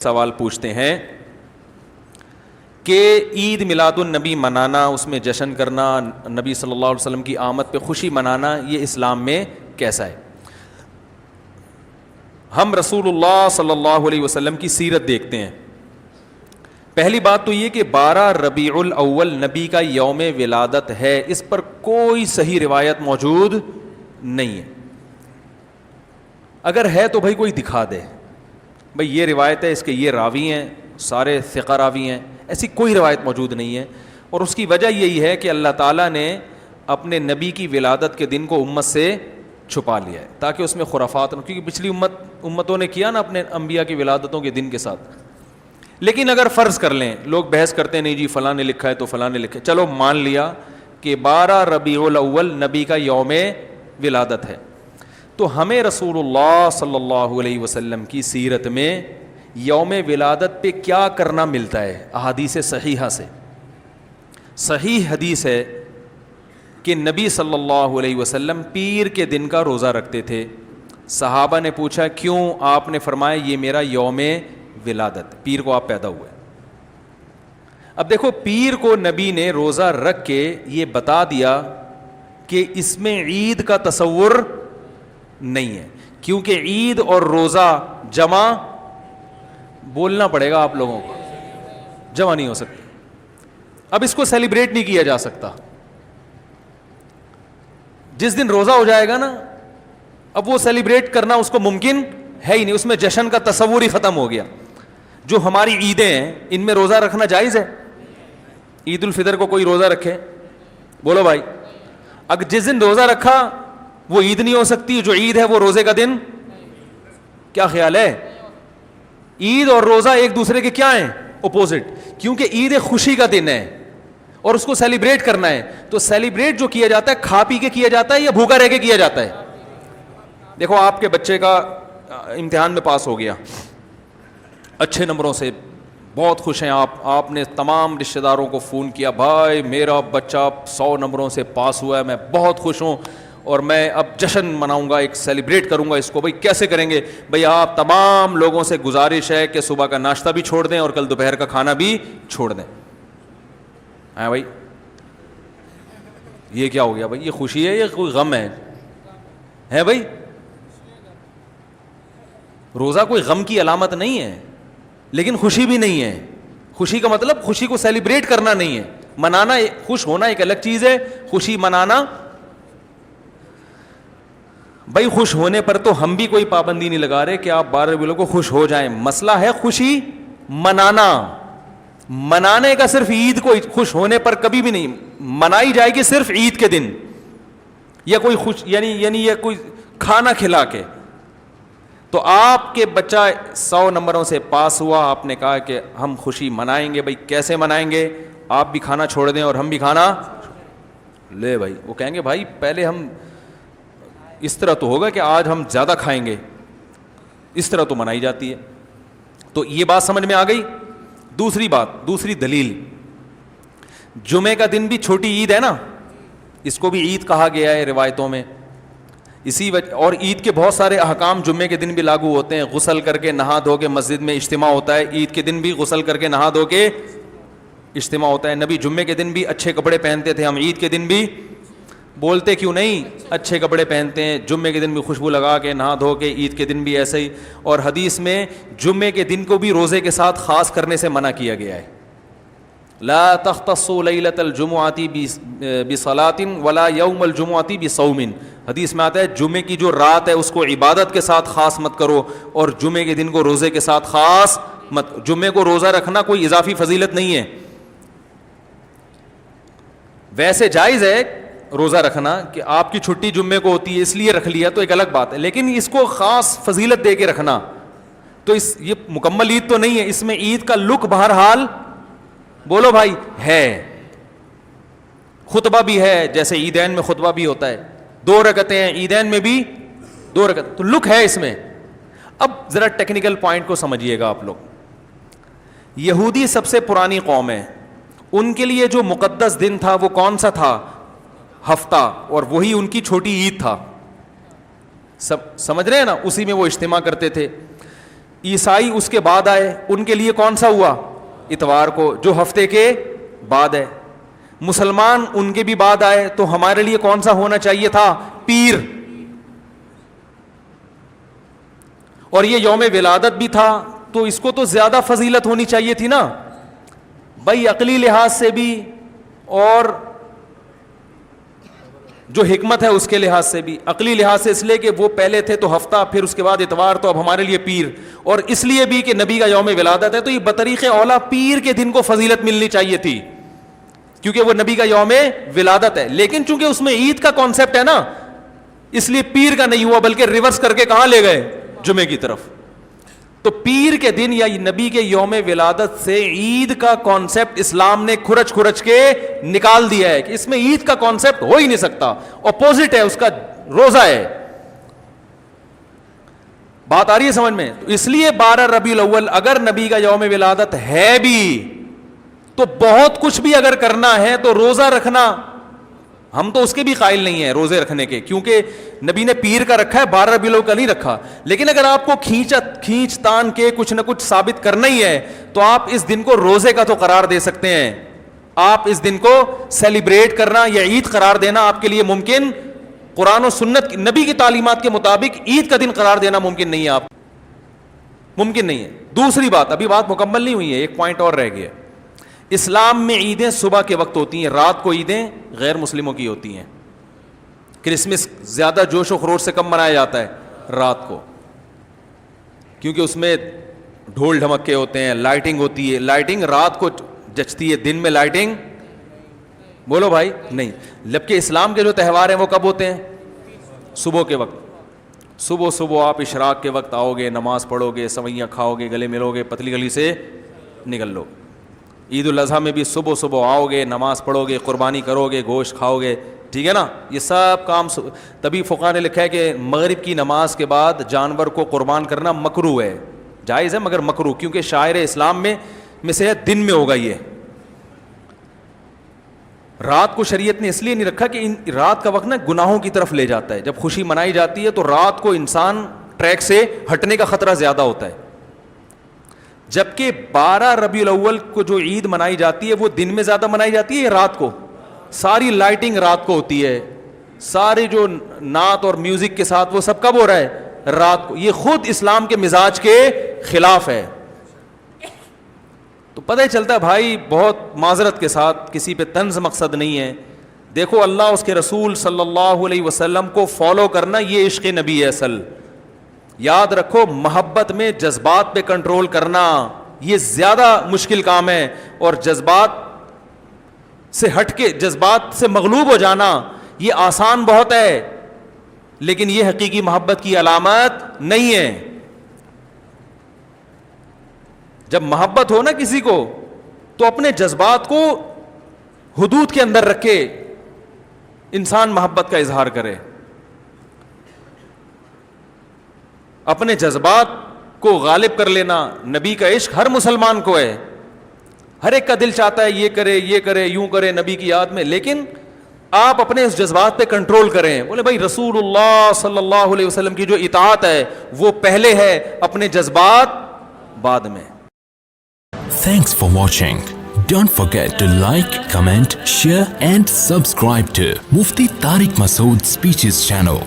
سوال پوچھتے ہیں کہ عید میلاد النبی منانا، اس میں جشن کرنا، نبی صلی اللہ علیہ وسلم کی آمد پہ خوشی منانا، یہ اسلام میں کیسا ہے؟ ہم رسول اللہ صلی اللہ علیہ وسلم کی سیرت دیکھتے ہیں. پہلی بات تو یہ کہ 12 ربیع الاول نبی کا یوم ولادت ہے، اس پر کوئی صحیح روایت موجود نہیں ہے. اگر ہے تو بھائی کوئی دکھا دے، بھائی یہ روایت ہے، اس کے یہ راوی ہیں، سارے ثقہ راوی ہیں. ایسی کوئی روایت موجود نہیں ہے، اور اس کی وجہ یہی ہے کہ اللہ تعالیٰ نے اپنے نبی کی ولادت کے دن کو امت سے چھپا لیا ہے تاکہ اس میں خرافات نہ، کیونکہ پچھلی امتوں نے کیا نا اپنے انبیاء کی ولادتوں کے دن کے ساتھ. لیکن اگر فرض کر لیں، لوگ بحث کرتے ہیں نہیں جی فلاں نے لکھا ہے تو فلاں نے لکھا ہے، چلو مان لیا کہ 12 ربیع الاول نبی کا یوم ولادت ہے، تو ہمیں رسول اللہ صلی اللہ علیہ وسلم کی سیرت میں یوم ولادت پہ کیا کرنا ملتا ہے؟ احادیث صحیحہ سے صحیح حدیث ہے کہ نبی صلی اللہ علیہ وسلم پیر کے دن کا روزہ رکھتے تھے. صحابہ نے پوچھا کیوں؟ آپ نے فرمایا یہ میرا یوم ولادت، پیر کو آپ پیدا ہوئے. اب دیکھو، پیر کو نبی نے روزہ رکھ کے یہ بتا دیا کہ اس میں عید کا تصور نہیں ہے، کیونکہ عید اور روزہ جمع بولنا پڑے گا آپ لوگوں کو، جمع نہیں ہو سکتے. اب اس کو سیلیبریٹ نہیں کیا جا سکتا. جس دن روزہ ہو جائے گا نا، اب وہ سیلیبریٹ کرنا اس کو ممکن ہے ہی نہیں، اس میں جشن کا تصور ہی ختم ہو گیا. جو ہماری عیدیں ہیں ان میں روزہ رکھنا جائز ہے؟ عید الفطر کو کوئی روزہ رکھے؟ بولو بھائی. اگر جس دن روزہ رکھا وہ عید نہیں ہو سکتی، جو عید ہے وہ روزے کا دن؟ کیا خیال ہے؟ عید اور روزہ ایک دوسرے کے کیا ہیں؟ اپوزٹ. کیونکہ عید ایک خوشی کا دن ہے اور اس کو سیلیبریٹ کرنا ہے. تو سیلیبریٹ جو کیا جاتا ہے کھا پی کے کیا جاتا ہے یا بھوکا رہ کے کیا جاتا ہے؟ دیکھو، آپ کے بچے کا امتحان میں پاس ہو گیا اچھے نمبروں سے، بہت خوش ہیں آپ نے تمام رشتہ داروں کو فون کیا، بھائی میرا بچہ 100 نمبروں سے پاس ہوا ہے، میں بہت خوش ہوں اور میں اب جشن مناؤں گا، ایک سیلیبریٹ کروں گا اس کو. بھائی کیسے کریں گے؟ بھائی آپ تمام لوگوں سے گزارش ہے کہ صبح کا ناشتہ بھی چھوڑ دیں اور کل دوپہر کا کھانا بھی چھوڑ دیں. ہاں بھائی، یہ کیا ہو گیا بھائی؟ یہ خوشی ہے یا کوئی غم ہے بھائی؟ روزہ کوئی غم کی علامت نہیں ہے، لیکن خوشی بھی نہیں ہے. خوشی کا مطلب خوشی کو سیلیبریٹ کرنا نہیں ہے، منانا. خوش ہونا ایک الگ چیز ہے، خوشی منانا. بھائی خوش ہونے پر تو ہم بھی کوئی پابندی نہیں لگا رہے کہ آپ 12 ربیع کو خوش ہو جائیں. مسئلہ ہے خوشی منانا. منانے کا صرف عید کو خوش ہونے پر کبھی بھی نہیں منائی جائے گی، صرف عید کے دن یا کوئی خوش یعنی یا کوئی کھانا کھلا کے. تو آپ کے بچہ 100 نمبروں سے پاس ہوا، آپ نے کہا کہ ہم خوشی منائیں گے. بھائی کیسے منائیں گے؟ آپ بھی کھانا چھوڑ دیں اور ہم بھی کھانا لے. بھائی وہ کہیں گے بھائی پہلے ہم اس طرح تو ہوگا کہ آج ہم زیادہ کھائیں گے، اس طرح تو منائی جاتی ہے. تو یہ بات سمجھ میں آ گئی. دوسری بات، دوسری دلیل، جمعے کا دن بھی چھوٹی عید ہے نا، اس کو بھی عید کہا گیا ہے روایتوں میں. اسی وجہ اور عید کے بہت سارے احکام جمعے کے دن بھی لاگو ہوتے ہیں. غسل کر کے نہا دھو کے مسجد میں اجتماع ہوتا ہے، عید کے دن بھی غسل کر کے نہا دھو کے اجتماع ہوتا ہے. نبی جمعے کے دن بھی اچھے کپڑے پہنتے تھے، ہم عید کے دن بھی بولتے کیوں نہیں اچھے کپڑے پہنتے ہیں؟ جمعے کے دن بھی خوشبو لگا کے نہا دھو کے، عید کے دن بھی ایسے ہی. اور حدیث میں جمعے کے دن کو بھی روزے کے ساتھ خاص کرنے سے منع کیا گیا ہے. لا تختصوا لیلۃ الجمعۃ بصلاۃ ولا یوم الجمعۃ بصوم. حدیث میں آتا ہے جمعے کی جو رات ہے اس کو عبادت کے ساتھ خاص مت کرو اور جمعے کے دن کو روزے کے ساتھ خاص مت. جمعے کو روزہ رکھنا کوئی اضافی فضیلت نہیں ہے. ویسے جائز ہے روزہ رکھنا کہ آپ کی چھٹی جمعے کو ہوتی ہے اس لیے رکھ لیا تو ایک الگ بات ہے، لیکن اس کو خاص فضیلت دے کے رکھنا تو یہ مکمل عید تو نہیں ہے. اس میں عید کا لک بہرحال بولو بھائی ہے، خطبہ بھی ہے، جیسے عیدین میں خطبہ بھی ہوتا ہے، 2 رکعتیں ہیں عیدین میں بھی 2 رکعت، تو لک ہے اس میں. اب ذرا ٹیکنیکل پوائنٹ کو سمجھیے گا آپ لوگ. یہودی سب سے پرانی قوم ہے، ان کے لیے جو مقدس دن تھا وہ کون سا تھا؟ ہفتہ، اور وہی ان کی چھوٹی عید تھا. سمجھ رہے ہیں نا؟ اسی میں وہ اجتماع کرتے تھے. عیسائی اس کے بعد آئے, ان کے لیے کون سا ہوا؟ اتوار کو, جو ہفتے کے بعد ہے. مسلمان ان کے بھی بعد آئے, تو ہمارے لیے کون سا ہونا چاہیے تھا؟ پیر. اور یہ یوم ولادت بھی تھا, تو اس کو تو زیادہ فضیلت ہونی چاہیے تھی نا بھائی, عقلی لحاظ سے بھی اور جو حکمت ہے اس کے لحاظ سے بھی. عقلی لحاظ سے اس لیے کہ وہ پہلے تھے تو ہفتہ, پھر اس کے بعد اتوار, تو اب ہمارے لیے پیر. اور اس لیے بھی کہ نبی کا یوم ولادت ہے, تو یہ بطریق اولا پیر کے دن کو فضیلت ملنی چاہیے تھی, کیونکہ وہ نبی کا یوم ولادت ہے. لیکن چونکہ اس میں عید کا کانسیپٹ ہے نا, اس لیے پیر کا نہیں ہوا, بلکہ ریورس کر کے کہاں لے گئے؟ جمعے کی طرف. تو پیر کے دن یا نبی کے یوم ولادت سے عید کا کانسیپٹ اسلام نے کھرچ کھرچ کے نکال دیا ہے کہ اس میں عید کا کانسیپٹ ہو ہی نہیں سکتا, اپوزٹ ہے اس کا, روزہ ہے. بات آ رہی ہے سمجھ میں؟ تو اس لیے 12 ربیع الاول اگر نبی کا یوم ولادت ہے بھی, تو بہت کچھ بھی اگر کرنا ہے تو روزہ رکھنا, ہم تو اس کے بھی قائل نہیں ہیں روزے رکھنے کے, کیونکہ نبی نے پیر کا رکھا ہے, 12 ربیع الاول کا نہیں رکھا. لیکن اگر آپ کو کھینچ تان کے کچھ نہ کچھ ثابت کرنا ہی ہے, تو آپ اس دن کو روزے کا تو قرار دے سکتے ہیں. آپ اس دن کو سیلیبریٹ کرنا یا عید قرار دینا آپ کے لیے ممکن, قرآن و سنت نبی کی تعلیمات کے مطابق عید کا دن قرار دینا ممکن نہیں ہے, آپ ممکن نہیں ہے. دوسری بات, ابھی بات مکمل نہیں ہوئی ہے, ایک پوائنٹ اور رہ گیا. اسلام میں عیدیں صبح کے وقت ہوتی ہیں, رات کو عیدیں غیر مسلموں کی ہوتی ہیں. کرسمس زیادہ جوش و خروش سے کم منایا جاتا ہے رات کو, کیونکہ اس میں ڈھول ڈھمکے ہوتے ہیں, لائٹنگ ہوتی ہے. لائٹنگ رات کو جچتی ہے, دن میں لائٹنگ بولو بھائی نہیں. جبکہ اسلام کے جو تہوار ہیں وہ کب ہوتے ہیں؟ صبح کے وقت. صبح آپ اشراق کے وقت آؤ گے, نماز پڑھو گے, سوئیاں کھاؤ گے, گلے ملو گے, پتلی گلی سے نکل لو. عید الاضحیٰ میں بھی صبح آؤ گے, نماز پڑھو گے, قربانی کرو گے, گوشت کھاؤ گے, ٹھیک ہے نا. یہ سب کام تبھی فقہاء نے لکھا ہے کہ مغرب کی نماز کے بعد جانور کو قربان کرنا مکروہ ہے, جائز ہے مگر مکروہ, کیونکہ شاعر اسلام میں سے دن میں ہوگا. یہ رات کو شریعت نے اس لیے نہیں رکھا کہ رات کا وقت نا گناہوں کی طرف لے جاتا ہے. جب خوشی منائی جاتی ہے تو رات کو انسان ٹریک سے ہٹنے کا خطرہ زیادہ ہوتا ہے. جبکہ 12 ربیع الاول کو جو عید منائی جاتی ہے وہ دن میں زیادہ منائی جاتی ہے یا رات کو؟ ساری لائٹنگ رات کو ہوتی ہے, سارے جو نعت اور میوزک کے ساتھ وہ سب کب ہو رہا ہے؟ رات کو. یہ خود اسلام کے مزاج کے خلاف ہے. تو پتہ ہی چلتا ہے بھائی, بہت معذرت کے ساتھ, کسی پہ طنز مقصد نہیں ہے. دیکھو اللہ اس کے رسول صلی اللہ علیہ وسلم کو فالو کرنا یہ عشق نبی ہے اصل. یاد رکھو, محبت میں جذبات پہ کنٹرول کرنا یہ زیادہ مشکل کام ہے, اور جذبات سے ہٹ کے, جذبات سے مغلوب ہو جانا یہ آسان بہت ہے, لیکن یہ حقیقی محبت کی علامت نہیں ہے. جب محبت ہو نا کسی کو, تو اپنے جذبات کو حدود کے اندر رکھ کے انسان محبت کا اظہار کرے. اپنے جذبات کو غالب کر لینا, نبی کا عشق ہر مسلمان کو ہے, ہر ایک کا دل چاہتا ہے یہ کرے یوں کرے نبی کی یاد میں, لیکن آپ اپنے اس جذبات پہ کنٹرول کریں. بولے بھائی رسول اللہ صلی اللہ علیہ وسلم کی جو اطاعت ہے وہ پہلے ہے, اپنے جذبات بعد میں. Thanks for watching. Don't forget to like, comment, share and subscribe to Mufti Tariq Masood Speeches channel.